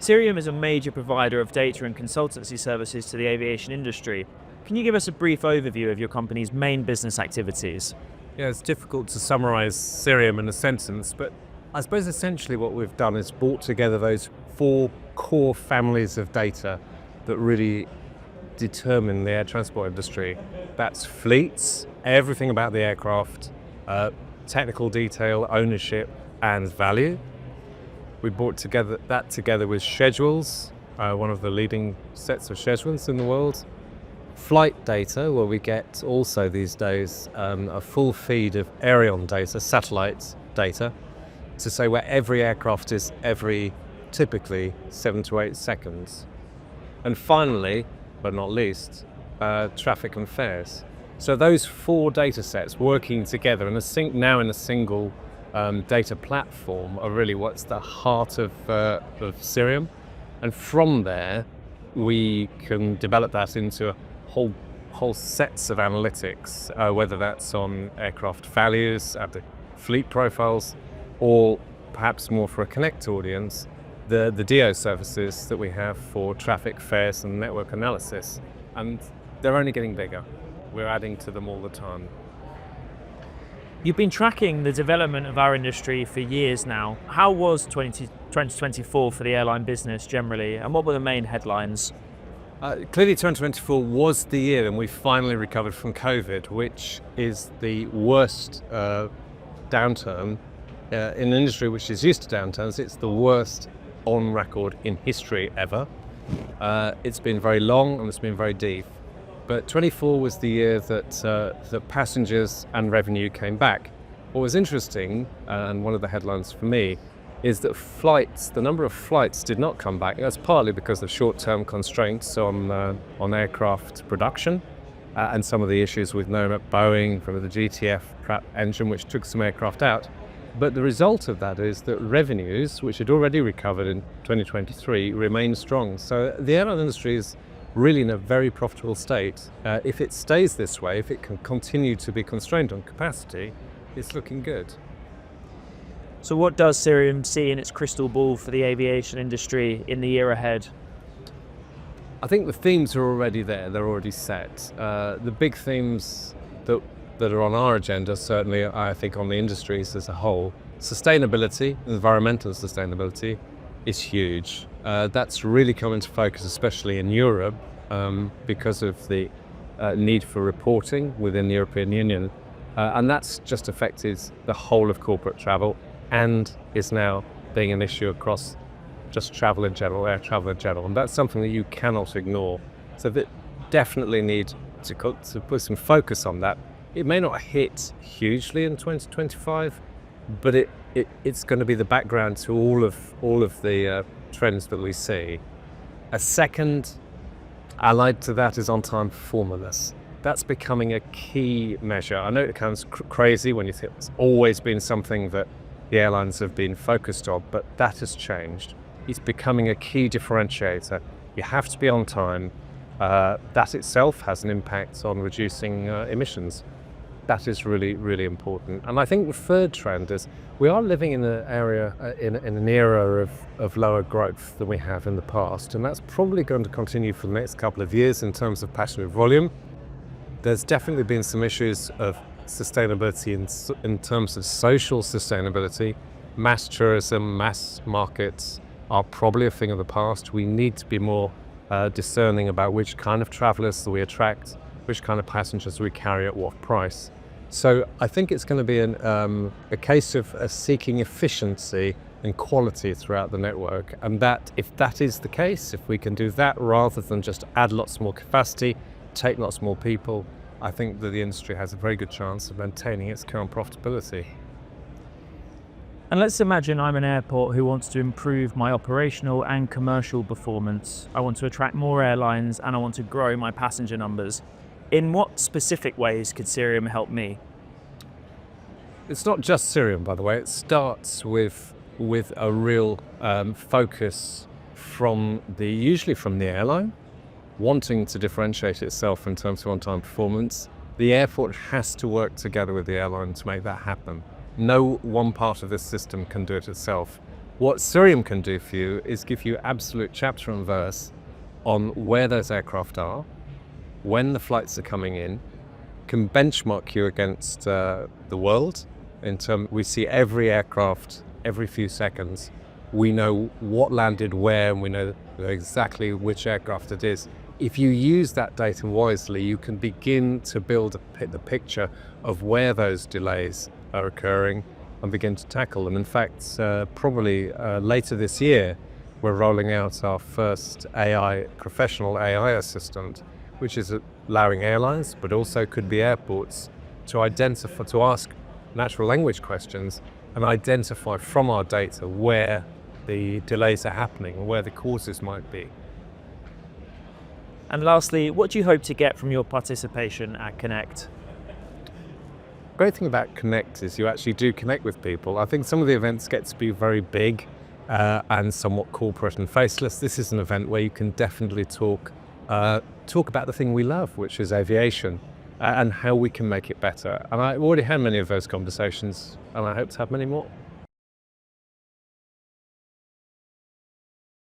Cirium is a major provider of data and consultancy services to the aviation industry. Can you give us a brief overview of your company's main business activities? Yeah, it's difficult to summarize Cirium in a sentence, but I suppose essentially what we've done is brought together those four core families of data that really determine the air transport industry. That's fleets, everything about the aircraft, technical detail, ownership, and value. We brought that together with schedules, one of the leading sets of schedules in the world. Flight data, where we get also these days a full feed of Aviation data, satellite data, to say where every aircraft is every typically 7 to 8 seconds. And finally, but not least, traffic and fares. So those four data sets working together in a single data platform are really what's the heart of Cirium. And from there, we can develop that into whole sets of analytics, whether that's on aircraft values, at the fleet profiles, or perhaps more for a Connect audience, the DO services that we have for traffic, fares, and network analysis. And they're only getting bigger. We're adding to them all the time. You've been tracking the development of our industry for years now. How was 2024 for the airline business generally, and what were the main headlines? Clearly 2024 was the year and we finally recovered from COVID, which is the worst downturn in an industry which is used to downturns. It's the worst on record in history ever. It's been very long and it's been very deep. But 24 was the year that passengers and revenue came back. What was interesting, and one of the headlines for me, is that the number of flights did not come back. That's partly because of short-term constraints on aircraft production and some of the issues with known at Boeing from the GTF Pratt engine, which took some aircraft out. But the result of that is that revenues, which had already recovered in 2023, remain strong. So the airline industry is really in a very profitable state. If it stays this way, if it can continue to be constrained on capacity, it's looking good. So what does Cirium see in its crystal ball for the aviation industry in the year ahead? I think the themes are already there, they're already set. The big themes that are on our agenda, certainly I think on the industries as a whole, sustainability, environmental sustainability is huge. That's really come into focus, especially in Europe, because of the need for reporting within the European Union. And that's just affected the whole of corporate travel and is now being an issue across just travel in general, air travel in general. And that's something that you cannot ignore. So that definitely need to put some focus on that. It may not hit hugely in 2025, but it's going to be the background to all of the trends that we see. A second allied to that is on-time performance. That's becoming a key measure. I know it sounds crazy when you think it's always been something that the airlines have been focused on, but that has changed. It's becoming a key differentiator. You have to be on time. That itself has an impact on reducing emissions. That is really, really important. And I think the third trend is we are living in an era of lower growth than we have in the past, and that's probably going to continue for the next couple of years in terms of passenger volume. There's definitely been some issues of sustainability in terms of social sustainability. Mass tourism, mass markets are probably a thing of the past. We need to be more discerning about which kind of travellers we attract, which kind of passengers we carry at what price. So I think it's going to be a case of seeking efficiency and quality throughout the network. And that, if that is the case, if we can do that rather than just add lots more capacity, take lots more people, I think that the industry has a very good chance of maintaining its current profitability. And let's imagine I'm an airport who wants to improve my operational and commercial performance. I want to attract more airlines and I want to grow my passenger numbers. In what specific ways could Cirium help me? It's not just Cirium, by the way. It starts with a real focus usually from the airline, wanting to differentiate itself in terms of on-time performance. The airport has to work together with the airline to make that happen. No one part of this system can do it itself. What Cirium can do for you is give you absolute chapter and verse on where those aircraft are, when the flights are coming in, can benchmark you against the world. We see every aircraft every few seconds. We know what landed where, and we know exactly which aircraft it is. If you use that data wisely, you can begin to build the picture of where those delays are occurring and begin to tackle them. In fact, probably later this year, we're rolling out our first professional AI assistant, which is allowing airlines, but also could be airports, to ask natural language questions and identify from our data where the delays are happening and where the causes might be. And lastly, what do you hope to get from your participation at Connect? The great thing about Connect is you actually do connect with people. I think some of the events get to be very big and somewhat corporate and faceless. This is an event where you can definitely talk about the thing we love, which is aviation, and how we can make it better. And I've already had many of those conversations, and I hope to have many more.